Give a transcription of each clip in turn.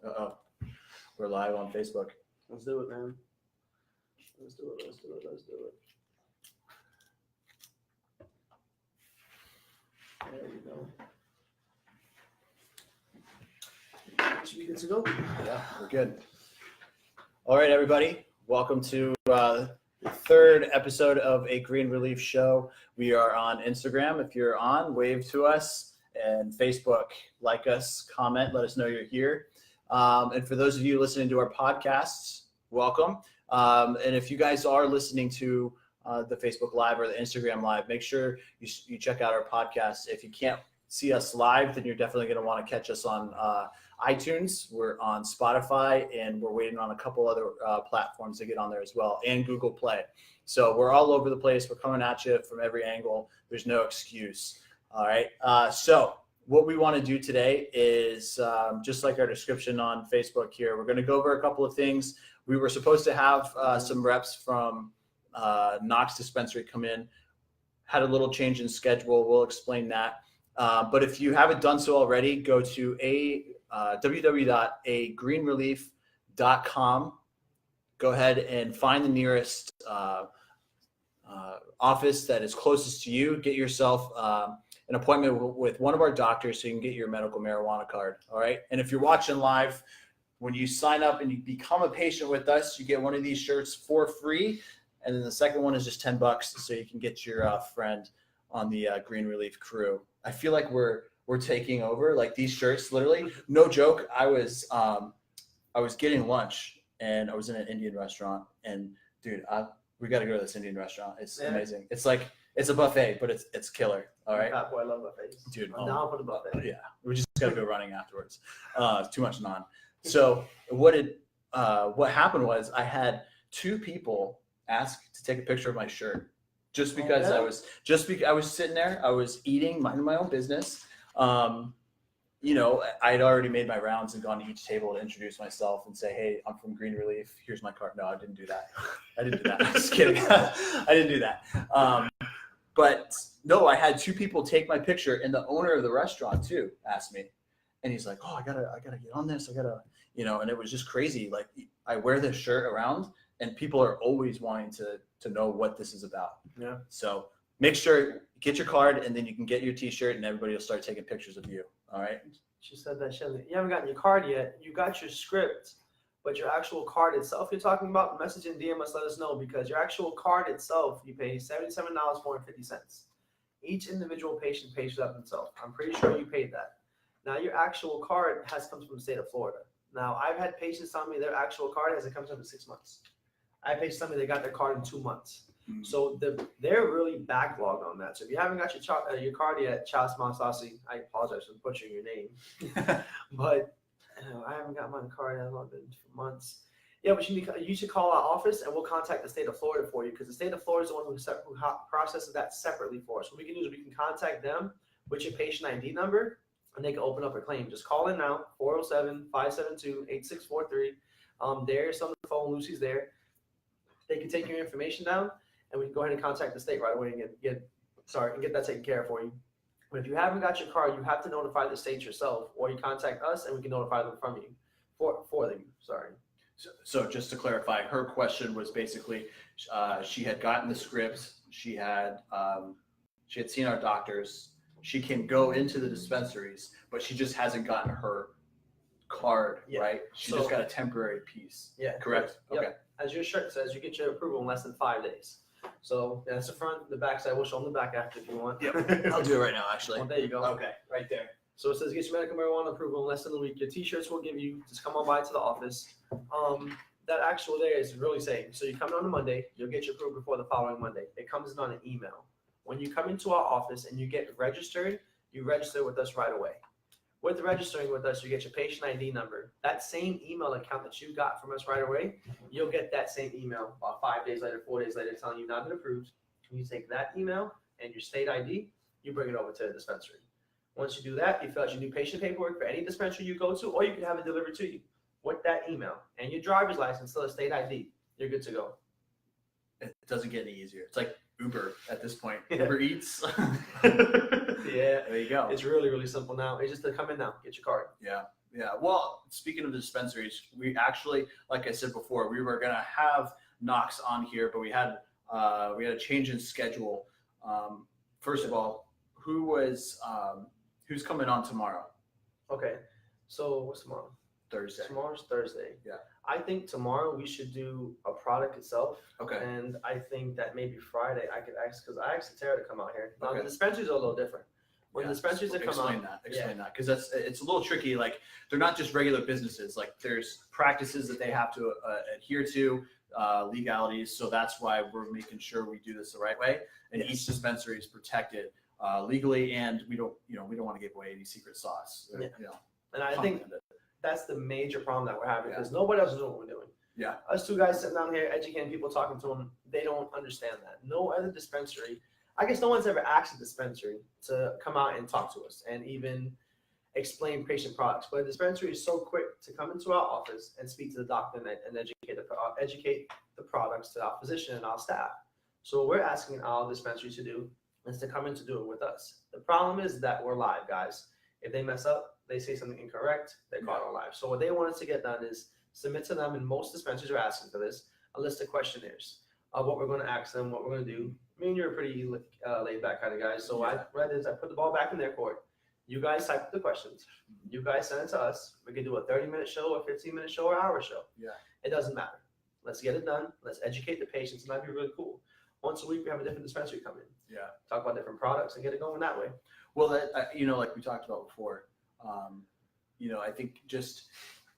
Uh-oh. We're live on Facebook. Let's do it, man. Let's do it. There we go. Should be good to go. Yeah, we're good. All right, everybody. Welcome to the third episode of A Green Relief Show. We are on Instagram. If you're on, wave to us. And Facebook, like us, comment, let us know you're here. And for those of you listening to our podcasts, welcome. And if you guys are listening to the Facebook Live or the Instagram Live, make sure you check out our podcast. If you can't see us live, then you're definitely going to want to catch us on iTunes. We're on Spotify, and we're waiting on a couple other platforms to get on there as well, and Google Play. So we're all over the place. We're coming at you from every angle. There's no excuse. All right. So what we want to do today is just like our description on Facebook here, we're going to go over a couple of things. We were supposed to have some reps from Knox Dispensary come in, had a little change in schedule. We'll explain that. But if you haven't done so already, go to www.agreenrelief.com. Go ahead and find the nearest office that is closest to you. Get yourself an appointment with one of our doctors so you can get your medical marijuana card. All right. And if you're watching live, when you sign up and you become a patient with us, you get one of these shirts for free. And then the second one is just $10 so you can get your friend on the Green Relief crew. I feel like we're taking over, like these shirts, literally. No joke. I was getting lunch and I was in an Indian restaurant, and dude, we got to go to this Indian restaurant. It's amazing. It's like, it's a buffet, but it's killer. All right. God, boy, I love buffets. Dude, I'm down for the buffet. Yeah. We just got to go running afterwards. Too much naan. So what happened was I had two people ask to take a picture of my shirt just because I was sitting there, I was eating, minding my own business. You know, I had already made my rounds and gone to each table to introduce myself and say, hey, I'm from Green Relief. Here's my card. No, I didn't do that. I'm just kidding. I didn't do that. But no, I had two people take my picture, and the owner of the restaurant too asked me, and he's like, oh, I gotta get on this. And it was just crazy. Like, I wear this shirt around, and people are always wanting to know what this is about. Yeah. So make sure, get your card, and then you can get your t-shirt, and everybody will start taking pictures of you. All right. She said that, Shelly. You haven't gotten your card yet. You got your script, but your actual card itself you're talking about, message and DM us, let us know, because your actual card itself, you pay $77.50. Each individual patient pays for that themselves. I'm pretty sure you paid that. Now, your actual card comes from the state of Florida. Now, I've had patients tell me their actual card hasn't come in 6 months. I had patients tell me they got their card in 2 months. Mm-hmm. So they're really backlogged on that. So if you haven't got your card yet, Charles Monsassi, I apologize for butchering your name, but I haven't got my card in months. Yeah, but you should call our office, and we'll contact the state of Florida for you, because the state of Florida is the one who processes that separately for us. What we can do is we can contact them with your patient ID number, and they can open up a claim. Just call in now, 407-572-8643. There's on the phone. Lucy's there. They can take your information down, and we can go ahead and contact the state right away and get that taken care of for you. But if you haven't got your card, you have to notify the state yourself, or you contact us, and we can notify them from you for them. Sorry. So just to clarify, her question was basically, she had gotten the script. She had seen our doctors. She can go into the dispensaries, but she just hasn't gotten her card, right? She just got a temporary piece. Yeah. Correct? Yep. Okay. As your shirt says, you get your approval in less than 5 days. So that's the front. The back side, we'll show them the back after if you want. Yep. I'll do it right now, actually. Well, there you go. Okay, right there. So it says get your medical marijuana approval in less than a week. Your t-shirts will give you, just come on by to the office. That actual day is really saying, so you come in on a Monday, you'll get your approval before the following Monday. It comes in on an email. When you come into our office and you get registered, you register with us right away. With registering with us, you get your patient ID number. That same email account that you got from us right away, you'll get that same email about 5 days later, 4 days later, telling you not been approved. You take that email and your state ID, you bring it over to the dispensary. Once you do that, you fill out your new patient paperwork for any dispensary you go to, or you can have it delivered to you with that email and your driver's license, still a state ID. You're good to go. It doesn't get any easier. It's like Uber at this point. Uber Eats. Yeah. There you go. It's really, really simple now. It's just to come in now, get your card. Yeah. Yeah. Well, speaking of the dispensaries, we actually, like I said before, we were gonna have Knox on here, but we had a change in schedule. First of all, who's coming on tomorrow? Okay. So what's tomorrow? Thursday. Tomorrow's Thursday. Yeah. I think tomorrow we should do a product itself. Okay. And I think that maybe Friday I could ask, because I asked Tara to come out here. Now Okay. the dispensaries are a little different. When the dispensaries that come out, explain that, because it's a little tricky. Like, they're not just regular businesses. Like, there's practices that they have to adhere to, legalities. So that's why we're making sure we do this the right way, and each dispensary is protected legally, and we don't want to give away any secret sauce. Yeah. And I think that's the major problem that we're having, because nobody else is doing what we're doing. Yeah. Us two guys sitting down here educating people, talking to them, they don't understand that. No other dispensary, I guess no one's ever asked a dispensary to come out and talk to us and even explain patient products. But a dispensary is so quick to come into our office and speak to the doctor and educate the products to our physician and our staff. So what we're asking our dispensary to do is to come in to do it with us. The problem is that we're live, guys. If they mess up, they say something incorrect, they're caught on live. So what they want us to get done is submit to them, and most dispensaries are asking for this, a list of questionnaires of what we're going to ask them, what we're going to do. I mean, you're a pretty laid back kind of guy. So I read this, I put the ball back in their court. You guys type the questions. You guys send it to us. We can do a 30-minute show, a 15-minute show, or hour show. Yeah. It doesn't matter. Let's get it done. Let's educate the patients, and that'd be really cool. Once a week, we have a different dispensary come in. Yeah. Talk about different products and get it going that way. Well, that like we talked about before, I think just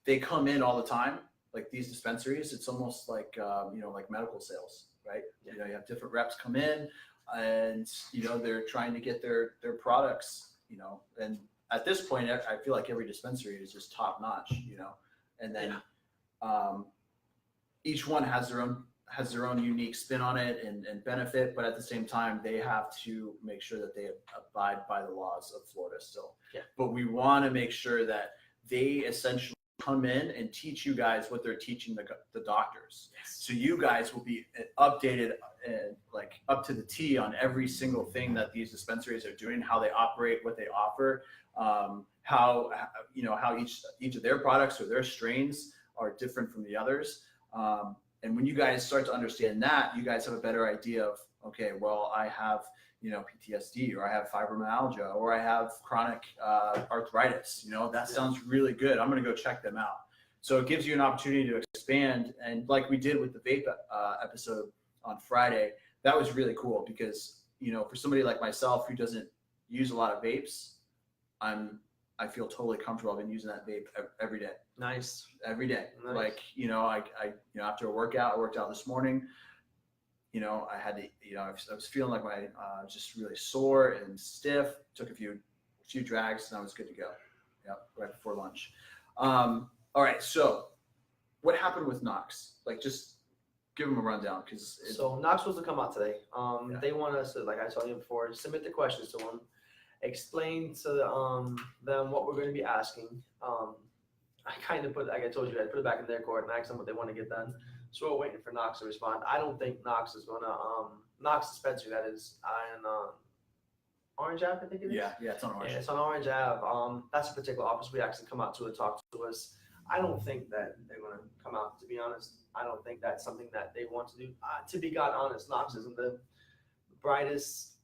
they come in all the time. Like, these dispensaries, it's almost like like medical sales, right? Yeah. You have different reps come in, and they're trying to get their products, and at this point, I feel like every dispensary is just top notch, and then each one has their own unique spin on it and benefit, but at the same time, they have to make sure that they abide by the laws of Florida still. Yeah. But we want to make sure that they essentially come in and teach you guys what they're teaching the doctors. Yes. So you guys will be updated and like up to the T on every single thing that these dispensaries are doing, how they operate, what they offer, how each of their products or their strains are different from the others. And when you guys start to understand that, you guys have a better idea of, okay, well, I have, PTSD, or I have fibromyalgia, or I have chronic arthritis. That sounds really good. I'm going to go check them out. So it gives you an opportunity to expand. And like we did with the vape episode on Friday, that was really cool because, for somebody like myself who doesn't use a lot of vapes, I feel totally comfortable. I've been using that vape every day. Nice. Every day. Nice. Like, I after a workout, I worked out this morning, I had to, I was feeling like my, just really sore and stiff, took a few drags, and I was good to go. Yep. Right before lunch. All right. So what happened with Knox? Like, just give them a rundown. So Knox was to come out today. They want us to, like I told you before, submit the questions to them. Explain to them what we're going to be asking. I kind of put, like I told you, I put it back in their court and asked them what they want to get done. So we're waiting for Knox to respond. I don't think Knox is going to, Knox dispensary, that is, on Orange Ave, I think it is. Yeah, it's on Orange. Yeah, it's on Orange Ave. That's a particular office we actually come out to and talk to us. I don't think that they're going to come out, to be honest. I don't think that's something that they want to do. To be God honest, Knox isn't the brightest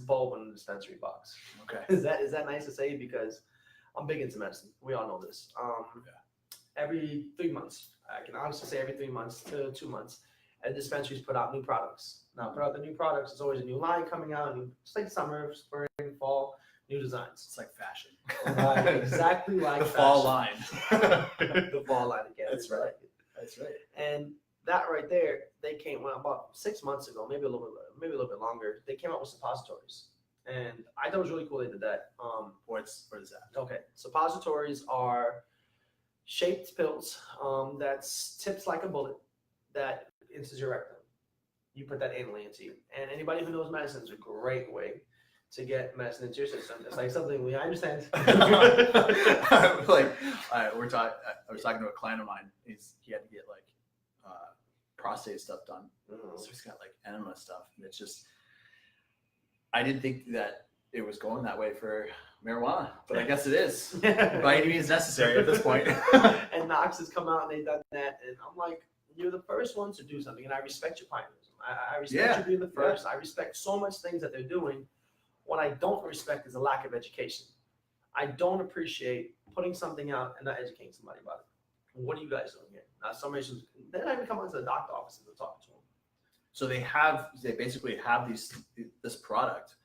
bulb in the dispensary box. Okay. Is that nice to say? Because I'm big into medicine. We all know this. Every 3 months, I can honestly say every 3 months to 2 months, dispensaries put out new products. Now, put out the new products, it's always a new line coming out. It's like summer, spring, fall, new designs. It's like fashion. Right, exactly like the fashion. fall line. The fall line again. That's right. That's right. And that right there, they came about 6 months ago, maybe a little bit longer. They came out with suppositories, and I thought it was really cool they did that. What is that? Okay, suppositories are shaped pills that's tipped like a bullet that enters your rectum. You put that anally into you, and anybody who knows medicine is a great way to get medicine into your system. It's like something I understand. Like, I was talking to a client of mine. He had to get like prostate stuff done. So he's got like enema stuff. And it's just, I didn't think that it was going that way for marijuana, but I guess it is by any means necessary at this point. And Knox has come out and they've done that, and I'm like, you're the first one to do something, and I respect your pioneerism. I respect you being the first. I respect so much things that they're doing. What I don't respect is a lack of education. I don't appreciate putting something out and not educating somebody about it. What are you guys doing here? Some issues, they don't even come into the doctor offices and talk to them. So they basically have this product,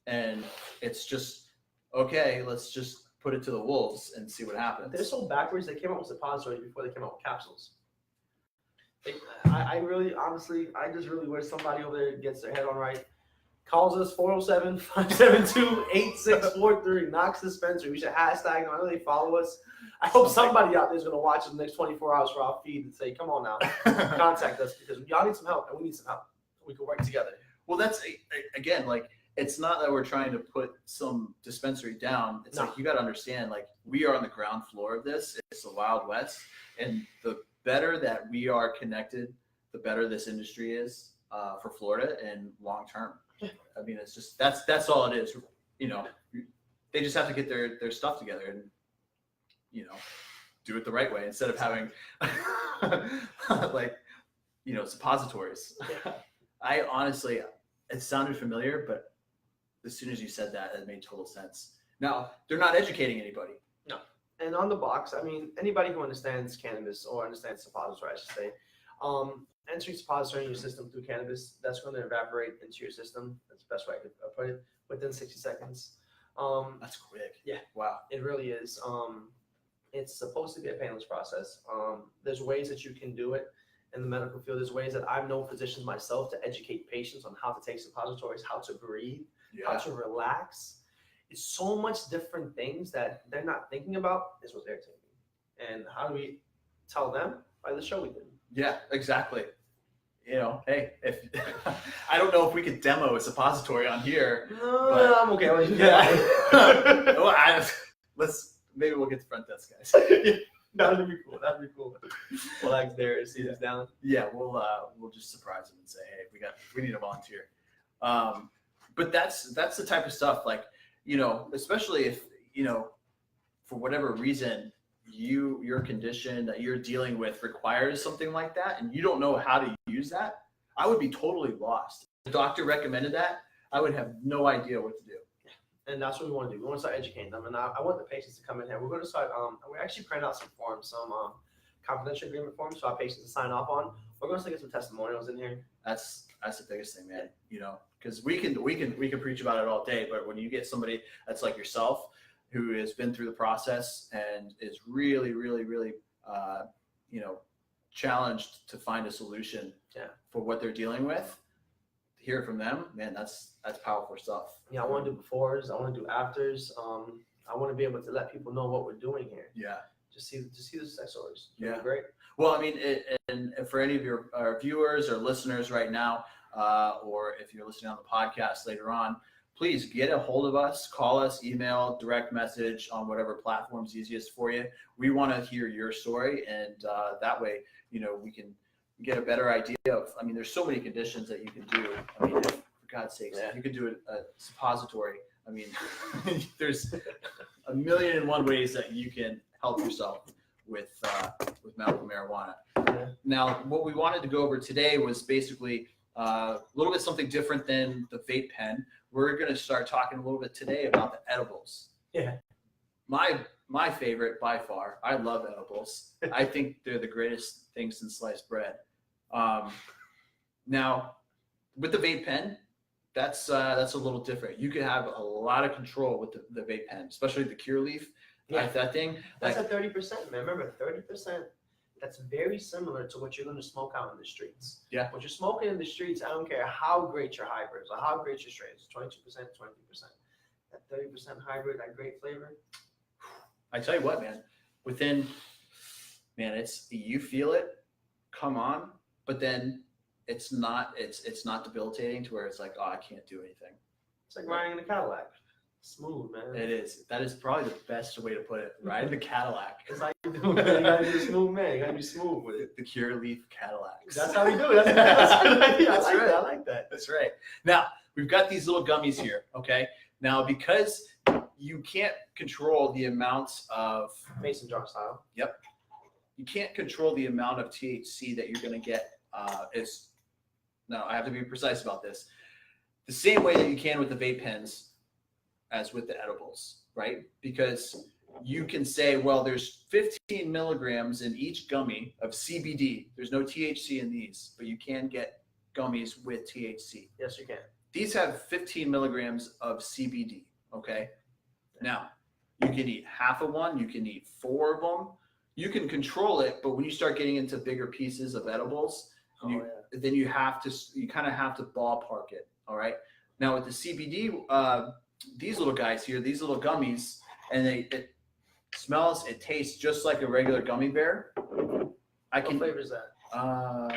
and it's just, okay, let's just put it to the wolves and see what happens. They're so backwards. They came out with suppositories before they came out with capsules. I really, honestly, I just really wish somebody over there gets their head on right. Calls us 407-572-8643. Knox Dispensary. We should hashtag them. I know they follow us. I hope somebody out there is going to watch us in the next 24 hours for our feed and say, come on now, contact us, because y'all need some help and we need some help. We can work together. Well, that's, again, like, it's not that we're trying to put some dispensary down. It's like, you got to understand, like, we are on the ground floor of this. It's the Wild West. And the better that we are connected, the better this industry is for Florida and long term. I mean, it's just, that's all it is. You know, they just have to get their stuff together and, you know, do it the right way instead of having like, you know, suppositories. Yeah. I honestly, it sounded familiar, but as soon as you said that, it made total sense. Now, they're not educating anybody. No. And on the box, I mean, anybody who understands cannabis or understands suppository, I should say, entering suppository in your system through cannabis, that's going to evaporate into your system. That's the best way I could put it, within 60 seconds. That's quick. Yeah. Wow. It really is. It's supposed to be a painless process. There's ways that you can do it in the medical field. There's ways that I've known physicians myself to educate patients on how to take suppositories, how to breathe, how to relax. It's so much different things that they're not thinking about is what's irritating me. And how do we tell them? By the show we did. Yeah, exactly. You know, hey, if I don't know if we could demo a suppository on here. No, I'm okay. Well, maybe we'll get the front desk guys. That'd be cool. That'd be cool. Well, Alex there, see who's down. Yeah, we'll just surprise them and say, hey, we need a volunteer. But that's the type of stuff, like, you know, especially if, you know, for whatever reason, your condition that you're dealing with requires something like that, and you don't know how to use that, I would be totally lost. If the doctor recommended that, I would have no idea what to do. And that's what we want to do. We want to start educating them. And I want the patients to come in here. We're going to start, we actually print out some forms, some confidential agreement forms for our patients to sign off on. We're going to get some testimonials in here. That's the biggest thing, man. You know, because we can preach about it all day, but when you get somebody that's like yourself, who has been through the process and is really, really, really, you know, challenged to find a solution for what they're dealing with, hear from them, man, that's powerful stuff. Yeah, I want to do befores. I want to do afters. I want to be able to let people know what we're doing here. Yeah. Just see the success stories. Yeah. Great. Well, I mean, and for any of our viewers or listeners right now, or if you're listening on the podcast later on, please get a hold of us, call us, email, direct message on whatever platform's easiest for you. We want to hear your story, and that way, you know, we can get a better idea of, I mean, there's so many conditions that you can do. I mean, for God's sakes, you could do a suppository. I mean, there's a million and one ways that you can help yourself with medical marijuana. Yeah. Now, what we wanted to go over today was basically a little bit something different than the vape pen. We're going to start talking a little bit today about the edibles. Yeah. My favorite by far. I love edibles. I think they're the greatest thing since sliced bread. Now, with the vape pen, that's a little different. You can have a lot of control with the vape pen, especially the Cure Leaf. Yeah. That thing. That's at 30%, man. Remember, 30%. That's very similar to what you're going to smoke out in the streets. Yeah. What you're smoking in the streets, I don't care how great your hybrids or how great your strains, 22%, 23%. That 30% hybrid, that great flavor. I tell you what, man, it's, you feel it come on, but then it's not debilitating to where it's like, oh, I can't do anything. It's like riding in a Cadillac. Smooth, man. It is. That is probably the best way to put it. Riding the Cadillac. That's how you do it. You gotta be a smooth man. You gotta be smooth with it. The Cure Leaf Cadillac. That's how you do it. That's a good idea. I like that. That's right. Now, we've got these little gummies here, okay? Now, because you can't control the amounts of Mason jar style. you can't control the amount of THC that you're going to get. No, I have to be precise about this. The same way that you can with the vape pens as with the edibles, right? Because you can say, well, there's 15 milligrams in each gummy of CBD. There's no THC in these, but you can get gummies with THC. Yes, you can. These have 15 milligrams of CBD, okay? Now, you can eat half of one, you can eat 4 of them. You can control it, but when you start getting into bigger pieces of edibles, then you kind of have to ballpark it, all right? Now with the CBD, these little guys here, these little gummies, and it smells, it tastes just like a regular gummy bear. What flavor is that?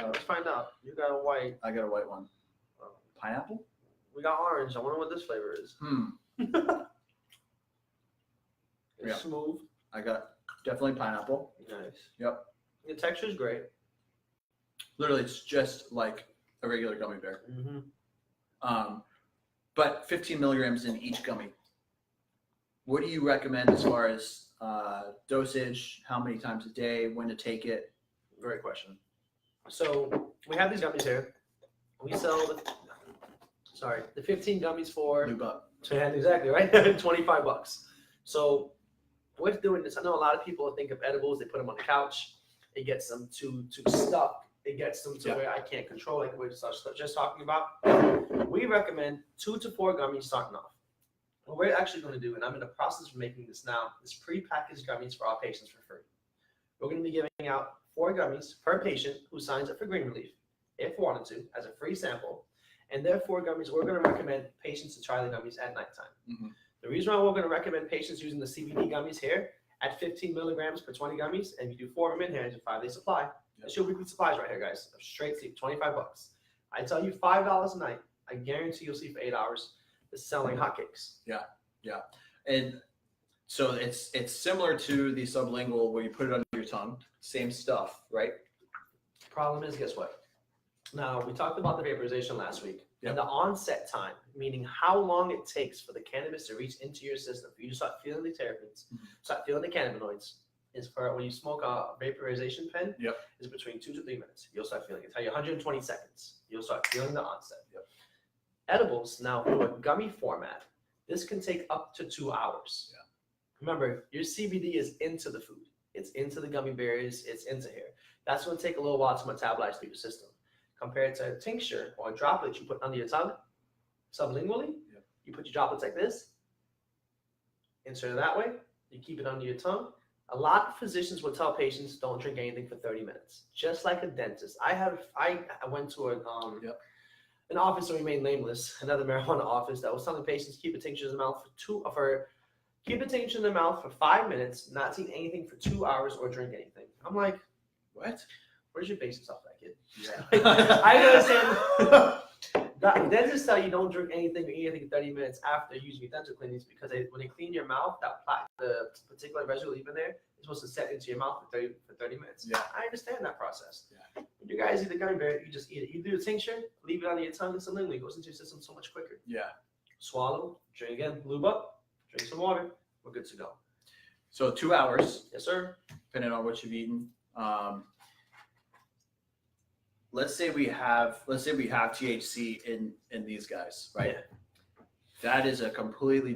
Let's find out. You got a white. I got a white one. Pineapple? We got orange. I wonder what this flavor is. It's smooth. I got definitely pineapple. Nice. Yep. The texture's great. Literally, it's just like a regular gummy bear. Mm-hmm. But 15 milligrams in each gummy. What do you recommend as far as dosage? How many times a day? When to take it? Great question. So we have these gummies here. We sell the 15 gummies for Lube up. exactly right. $25. So with doing this, I know a lot of people think of edibles. They put them on the couch. It gets them too stuck. It gets them to where I can't control, like we were just talking about. We recommend 2 to 4 gummies starting off. What we're actually going to do, and I'm in the process of making this now, is pre-packaged gummies for our patients for free. We're going to be giving out 4 gummies per patient who signs up for Green Relief, if wanted to, as a free sample. And there are 4 gummies we're going to recommend patients to try the gummies at nighttime. Mm-hmm. The reason why we're going to recommend patients using the CBD gummies here at 15 milligrams per 20 gummies, and you do 4 of them in here, it's a 5-day supply. That's your weekly supplies right here, guys. Straight sleep, $25. I tell you $5 a night. I guarantee you'll sleep for 8 hours. It's selling hotcakes. Yeah. And so it's similar to the sublingual where you put it under your tongue. Same stuff, right? Problem is, guess what? Now, we talked about the vaporization last week. Yep. And the onset time, meaning how long it takes for the cannabis to reach into your system, for you to start feeling the terpenes, start feeling the cannabinoids, is for when you smoke a vaporization pen, is between 2 to 3 minutes. You'll start feeling it. Tell you 120 seconds. You'll start feeling the onset. Edibles, now through a gummy format, this can take up to 2 hours. Remember, your CBD is into the food. It's into the gummy berries. It's into here. That's going to take a little while to metabolize through your system. Compared to a tincture or a droplet you put under your tongue, sublingually, you put your droplets like this, insert it that way, you keep it under your tongue. A lot of physicians will tell patients don't drink anything for 30 minutes, just like a dentist. I went to an office that remained nameless, another marijuana office that was telling patients keep a tincture in the mouth keep a tincture in the mouth for 5 minutes, not eat anything for 2 hours or drink anything. I'm like, what? Where's your basic stuff, that kid? I understand. The dentists tell you don't drink anything or eat anything in 30 minutes after using your dental cleanings because when they clean your mouth, that plaque, the particular residue leaving there, is supposed to set into your mouth for 30 minutes. I understand that process. When you guys eat the gummy bear, you just eat it. You do the tincture, leave it under your tongue, and sublingually it goes into your system so much quicker. Swallow, drink again, lube up, drink some water, we're good to go. So 2 hours. Yes, sir. Depending on what you've eaten. Let's say we have THC in these guys, right? That is a completely